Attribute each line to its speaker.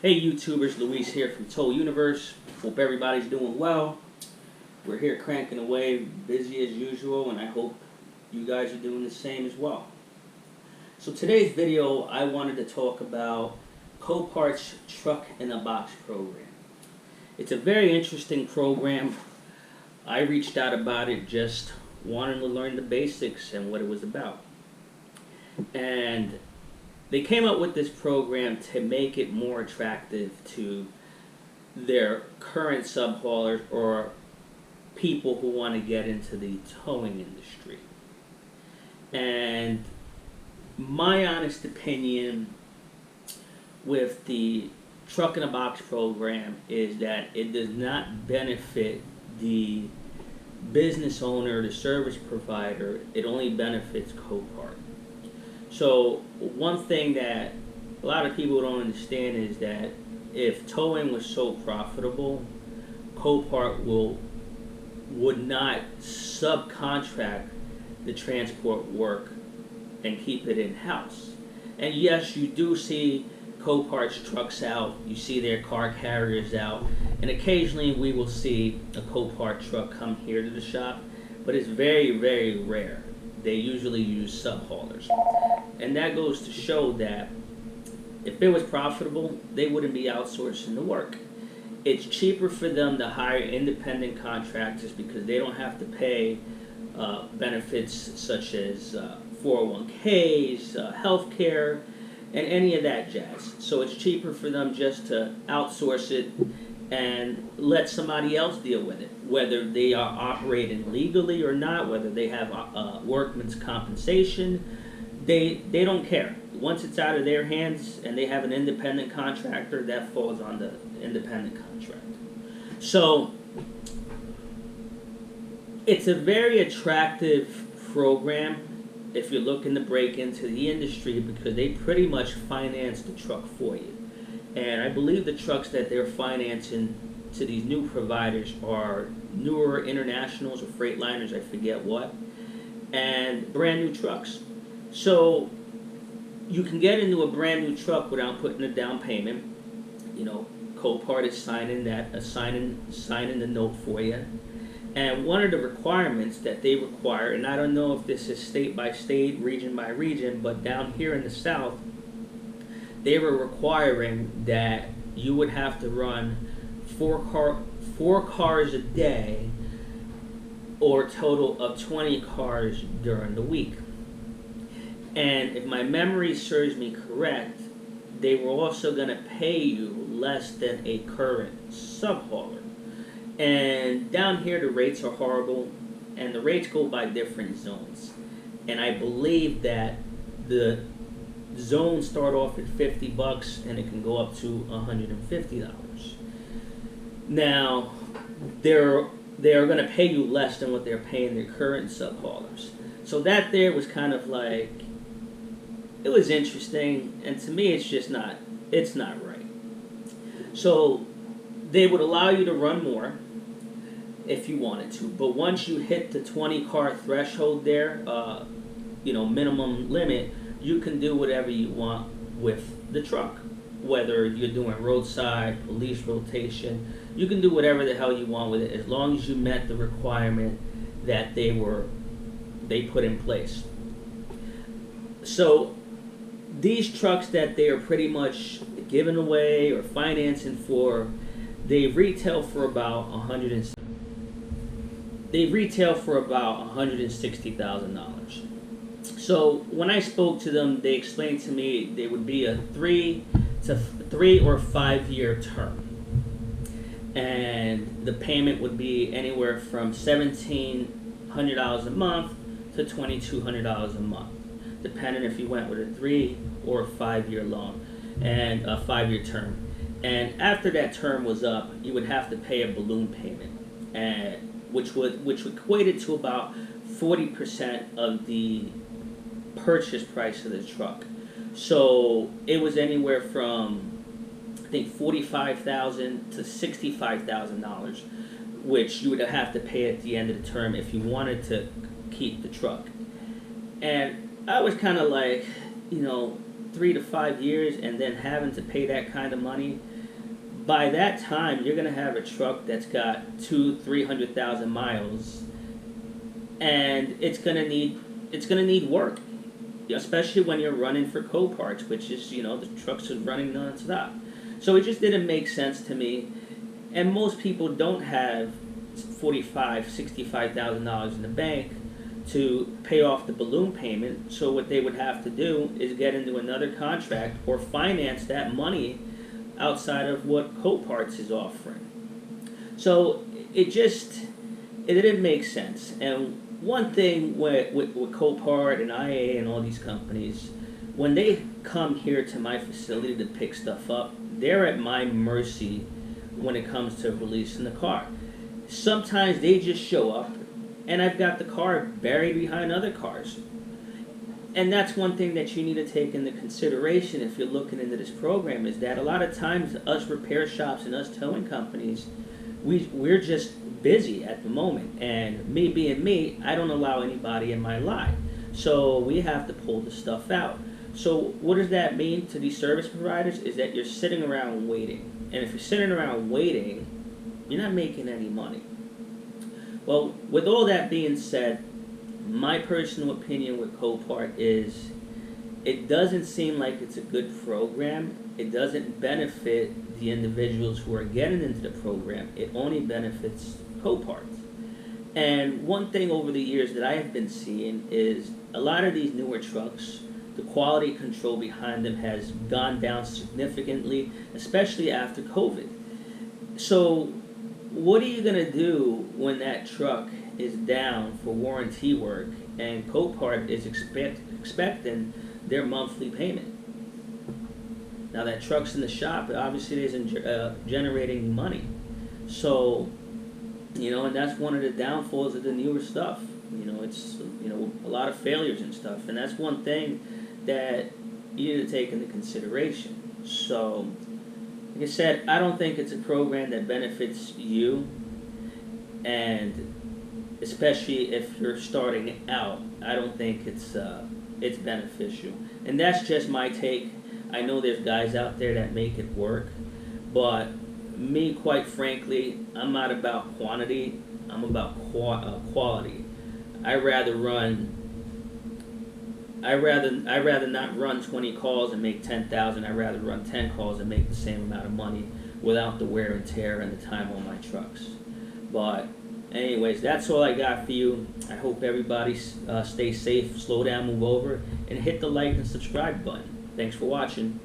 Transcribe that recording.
Speaker 1: Hey YouTubers, Luis here from Toll Universe. Hope everybody's doing well. We're here cranking away, busy as usual, and I hope you guys are doing the same as well. So today's video, I wanted to talk about Copart's Truck in a Box program. It's a very interesting program. I reached out about it just wanting to learn the basics and what it was about. And they came up with this program to make it more attractive to their current subhaulers or people who want to get into the towing industry. And my honest opinion with the Truck in a Box program is that it does not benefit the business owner, the service provider. It only benefits Copart. So one thing that a lot of people don't understand is that if towing was so profitable, Copart would not subcontract the transport work and keep it in-house. And yes, you do see Copart's trucks out, you see their car carriers out, and occasionally we will see a Copart truck come here to the shop, but it's very, very rare. They usually use subhaulers. And that goes to show that if it was profitable, they wouldn't be outsourcing the work. It's cheaper for them to hire independent contractors because they don't have to pay benefits such as 401ks, health care, and any of that jazz. So it's cheaper for them just to outsource it and let somebody else deal with it, whether they are operating legally or not, whether they have workman's compensation. They don't care. Once it's out of their hands and they have an independent contractor, that falls on the independent contractor. So it's a very attractive program if you're looking to break into the industry because they pretty much finance the truck for you. And I believe the trucks that they're financing to these new providers are newer internationals or Freightliners, I forget what, and brand new trucks. So you can get into a brand new truck without putting a down payment. You know, Copart is signing the note for you. And one of the requirements that they require, and I don't know if this is state by state, region by region, but down here in the South, they were requiring that you would have to run four cars a day or a total of 20 cars during the week. And if my memory serves me correct, they were also going to pay you less than a current subhauler. And down here the rates are horrible, and the rates go by different zones. And I believe that the zones start off at $50 and it can go up to $150. Now, they're going to pay you less than what they're paying their current subhaulers. So that there was kind of like, it was interesting, and to me it's not right. So they would allow you to run more if you wanted to, but once you hit the 20 car threshold there, minimum limit, you can do whatever you want with the truck. Whether you're doing roadside, police rotation, you can do whatever the hell you want with it as long as you met the requirement that they put in place. So these trucks that they are pretty much giving away or financing for, they retail for about $160,000. So when I spoke to them, they explained to me they would be a 3 or 5 year term, and the payment would be anywhere from $1,700 a month to $2,200 a month, depending if you went with a 3 or 5 year loan and a 5 year term. And after that term was up, you would have to pay a balloon payment, which equated to about 40% of the purchase price of the truck. So it was anywhere from, I think, $45,000 to $65,000, which you would have to pay at the end of the term if you wanted to keep the truck. And I was kind of like, 3 to 5 years and then having to pay that kind of money, by that time you're gonna have a truck that's got 200,000-300,000 miles, and it's gonna need work, especially when you're running for Coparts, which is, the trucks are running nonstop. So it just didn't make sense to me. And most people don't have $65,000 in the bank to pay off the balloon payment. So what they would have to do is get into another contract or finance that money outside of what Coparts is offering. So it didn't make sense. And one thing with Copart and IA and all these companies, when they come here to my facility to pick stuff up, they're at my mercy when it comes to releasing the car. Sometimes they just show up and I've got the car buried behind other cars. And that's one thing that you need to take into consideration if you're looking into this program, is that a lot of times us repair shops and us towing companies, we're just busy at the moment. And me being me, I don't allow anybody in my lot. So we have to pull the stuff out. So what does that mean to these service providers? Is that you're sitting around waiting. And if you're sitting around waiting, you're not making any money. Well, with all that being said, my personal opinion with Copart is it doesn't seem like it's a good program. It doesn't benefit the individuals who are getting into the program. It only benefits Copart. And one thing over the years that I have been seeing is a lot of these newer trucks, the quality control behind them has gone down significantly, especially after COVID. So what are you going to do when that truck is down for warranty work and Copart is expecting their monthly payment? Now that truck's in the shop, it obviously isn't generating money. So, and that's one of the downfalls of the newer stuff. It's, a lot of failures and stuff. And that's one thing that you need to take into consideration. So, like I said, I don't think it's a program that benefits you, and especially if you're starting out, I don't think it's beneficial. And that's just my take. I know there's guys out there that make it work, but me, quite frankly, I'm not about quantity. I'm about quality. I'd rather not run 20 calls and make 10,000. I'd rather run 10 calls and make the same amount of money without the wear and tear and the time on my trucks. But anyways, that's all I got for you. I hope everybody stays safe, slow down, move over, and hit the like and subscribe button. Thanks for watching.